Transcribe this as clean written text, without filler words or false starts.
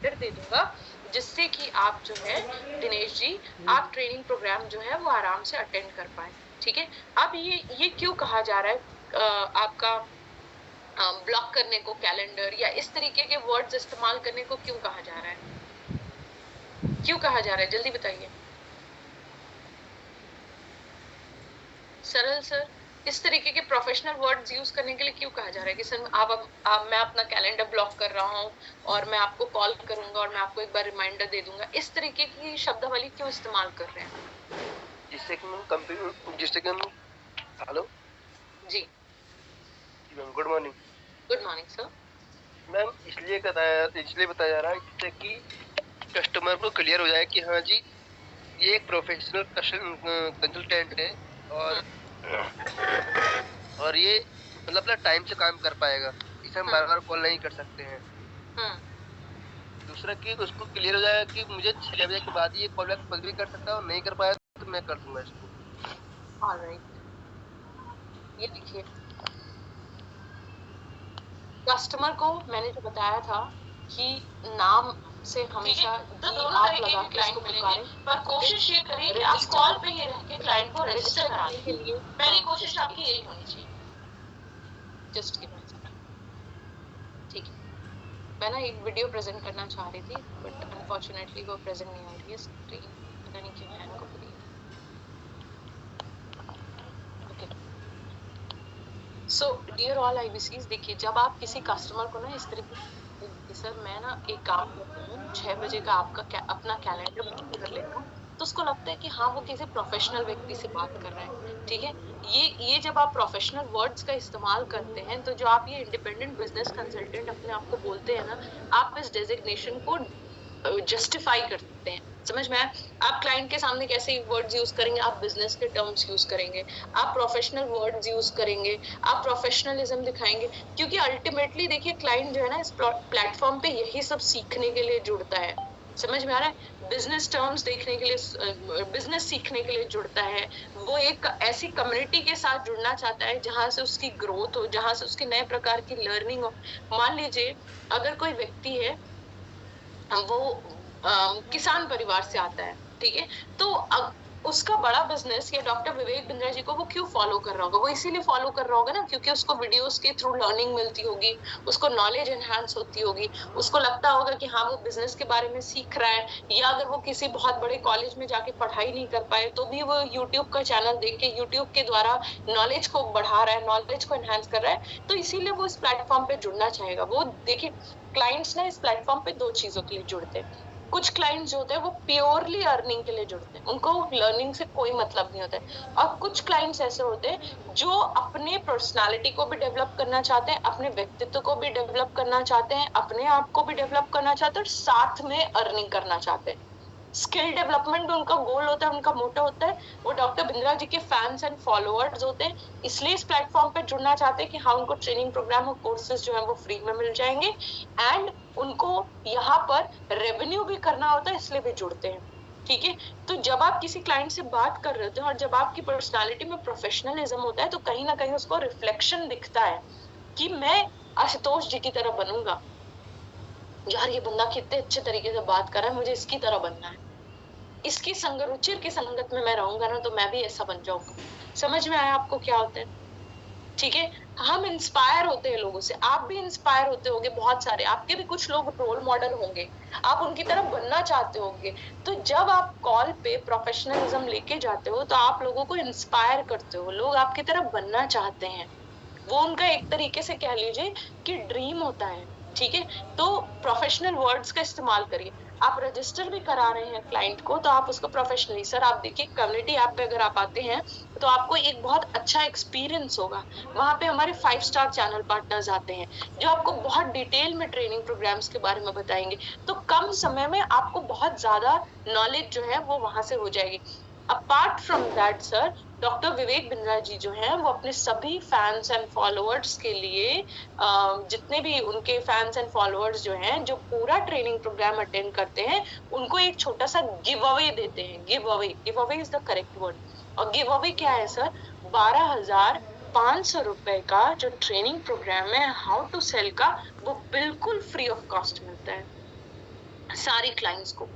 Reminder दे दूंगा, जिससे कि आप जो है दिनेश जी, आप ट्रेनिंग प्रोग्राम जो है वो आराम से अटेंड कर पाए। ठीक है। अब ये क्यों कहा जा रहा है आपका ब्लॉक करने को कैलेंडर या इस तरीके के वर्ड्स इस्तेमाल करने को क्यों कहा जा रहा है? क्यों कहा जा रहा है, जल्दी बताइए। सरल सर, इस तरीके के प्रोफेशनल वर्ड्स यूज करने के लिए क्यों कहा जा रहा है कि सर आप मैं अपना कैलेंडर ब्लॉक कर रहा हूँ और मैं आपको कॉल करूंगा और मैं आपको एक बार रिमाइंडर दे दूंगा, इस तरीके की शब्दावली क्यों इस्तेमाल कर रहे हैं? जिससे कि हम हेलो जी ma'am, good morning. Good morning sir. Ma'am, इसलिए बताया जा रहा है जिससे कि कस्टमर को क्लियर हो जाए कि हाँ जी, ये एक प्रोफेशनल कंसल्टेंट है और ये मतलब अपना टाइम से काम कर पाएगा। इसे हम बार-बार कॉल नहीं कर सकते हैं। दूसरा कि उसको क्लियर हो जाएगा कि मुझे 6 बजे के बाद ये कॉल बैक खुद भी कर सकता है और नहीं कर पाया तो मैं कर दूंगा इसको। ऑलराइट, ये देखिए, कस्टमर को मैंने जो बताया था कि नाम से हमेशा तो जी दोनों आप तरीके लगा के के क्लाइंट उसको मिलेंगे, पुकारें, पर कोशिश ये करें कि आप कॉल पे ही रह के क्लाइंट को रजिस्टर कराने के लिए पहली कोशिश आपकी यही होनी चाहिए। Just give me a second. ठीक है, मैं ना एक वीडियो प्रेजेंट करना चाह रही थी बट अनफॉर्चुनेटली वो प्रेजेंट नहीं हो रही है, स्क्रीन पता नहीं क्यों हैंग हो रही है। ओके, सो डियर ऑल आईबीसीज, देखिए जब आप किसी कस्टमर को ना इस तरीके कि सर मैं ना एक काम करती हूँ 6 बजे का आपका अपना कैलेंडर बुक कर लेता हूँ, तो उसको लगता है कि हाँ वो किसी प्रोफेशनल व्यक्ति से बात कर रहे हैं। ठीक है, ये जब आप प्रोफेशनल वर्ड्स का इस्तेमाल करते हैं, तो जो आप ये इंडिपेंडेंट बिजनेस कंसल्टेंट अपने आप को बोलते हैं ना, आप इस डेजिग्नेशन को जस्टिफाई करते हैं। समझ में आया? आप क्लाइंट के सामने कैसे वर्ड्स यूज करेंगे, आप बिजनेस के टर्म्स यूज करेंगे, आप प्रोफेशनल वर्ड्स यूज करेंगे, आप प्रोफेशनलिज्म दिखाएंगे, क्योंकि अल्टीमेटली देखिए क्लाइंट जो है ना इस प्लेटफॉर्म पे यही सब सीखने के लिए जुड़ता है। समझ में आ रहा है? बिजनेस टर्म्स देखने के लिए, बिजनेस सीखने के लिए जुड़ता है। वो एक ऐसी कम्युनिटी के साथ जुड़ना चाहता है जहां से उसकी ग्रोथ हो, जहां से उसकी नए प्रकार की लर्निंग हो। मान लीजिए अगर कोई व्यक्ति है, वो किसान परिवार से आता है, ठीक है, तो उसका बड़ा बिजनेस या डॉक्टर विवेक बिंद्रा जी को वो क्यों फॉलो कर रहा होगा? वो इसीलिए फॉलो कर रहा होगा ना क्योंकि उसको वीडियोस के थ्रू लर्निंग मिलती होगी, उसको नॉलेज एनहांस होती होगी, उसको लगता होगा कि हाँ वो बिजनेस के बारे में सीख रहा है, या अगर वो किसी बहुत बड़े कॉलेज में जाके पढ़ाई नहीं कर पाए तो भी वो यूट्यूब का चैनल देख के यूट्यूब के द्वारा नॉलेज को बढ़ा रहा है, नॉलेज को एनहांस कर रहा है, तो इसीलिए वो इस प्लेटफॉर्म पे जुड़ना चाहेगा। वो देखिए क्लाइंट्स ना इस प्लेटफॉर्म पे दो चीजों के लिए जुड़ते हैं। कुछ क्लाइंट्स जो होते हैं वो प्योरली अर्निंग के लिए जुड़ते हैं, उनको लर्निंग से कोई मतलब नहीं होता है। और कुछ क्लाइंट्स ऐसे होते हैं जो अपने पर्सनालिटी को भी डेवलप करना चाहते हैं, अपने व्यक्तित्व को भी डेवलप करना चाहते हैं, अपने आप को भी डेवलप करना चाहते हैं और साथ में अर्निंग करना चाहते हैं। स्किल डेवलपमेंट उनका गोल होता है, उनका मोटो होता है। वो डॉक्टर बिंद्रा जी के फैंस एंड फॉलोअर्स होते हैं, इसलिए इस प्लेटफॉर्म पे जुड़ना चाहते हैं कि हाँ उनको ट्रेनिंग प्रोग्राम और कोर्सेज जो है वो फ्री में मिल जाएंगे, एंड उनको यहाँ पर रेवेन्यू भी करना होता है, इसलिए भी जुड़ते हैं। ठीक है, तो जब आप किसी क्लाइंट से बात कर रहे होते हैं और जब आपकी पर्सनालिटी में प्रोफेशनलिज्म होता है, तो कहीं ना कहीं उसको रिफ्लेक्शन दिखता है कि मैं आशुतोष जी की तरह बनूंगा। यार ये बंदा कितने अच्छे तरीके से बात कर रहा है, मुझे इसकी तरह बनना है, इसकी रुचिर की संगत में मैं रहूंगा ना तो मैं भी ऐसा बन जाऊंगा। समझ में आया आपको क्या होता है? ठीक है, हम इंस्पायर होते हैं लोगों से, आप भी इंस्पायर होते होंगे, बहुत सारे आपके भी कुछ लोग रोल मॉडल होंगे, आप उनकी तरफ बनना चाहते होंगे। तो जब आप कॉल पे प्रोफेशनलिज्म लेके जाते हो तो आप लोगों को इंस्पायर करते हो, लोग आपकी तरफ बनना चाहते हैं, वो उनका एक तरीके से कह लीजिए कि ड्रीम होता है। ठीक है, तो प्रोफेशनल वर्ड्स का इस्तेमाल करिए। आप रजिस्टर भी करा रहे हैं क्लाइंट को तो आप उसको प्रोफेशनली, सर आप देखिए कम्युनिटी ऐप पे अगर आप आते हैं तो आपको एक बहुत अच्छा एक्सपीरियंस होगा। वहां पे हमारे 5 स्टार चैनल पार्टनर्स आते हैं जो आपको बहुत डिटेल में ट्रेनिंग प्रोग्राम्स के बारे में बताएंगे, तो कम समय में आपको बहुत ज्यादा नॉलेज जो है वो वहां से हो जाएगी। Apart from that sir, doctor Vivek Bindra ji जो हैं वो अपने सभी फैंस एंड फॉलोअर्स के लिए, जितने भी उनके फैंस एंड फॉलोअर्स जो हैं जो पूरा ट्रेनिंग प्रोग्राम अटेंड करते हैं, उनको एक छोटा सा गिव अवे देते हैं। Give away is the correct word. और गिव अवे क्या है सर? 12,500 रुपए का जो ट्रेनिंग प्रोग्राम है हाउ टू सेल का, वो बिल्कुल फ्री ऑफ कॉस्ट मिलता है। सारे क्लाइंट्स को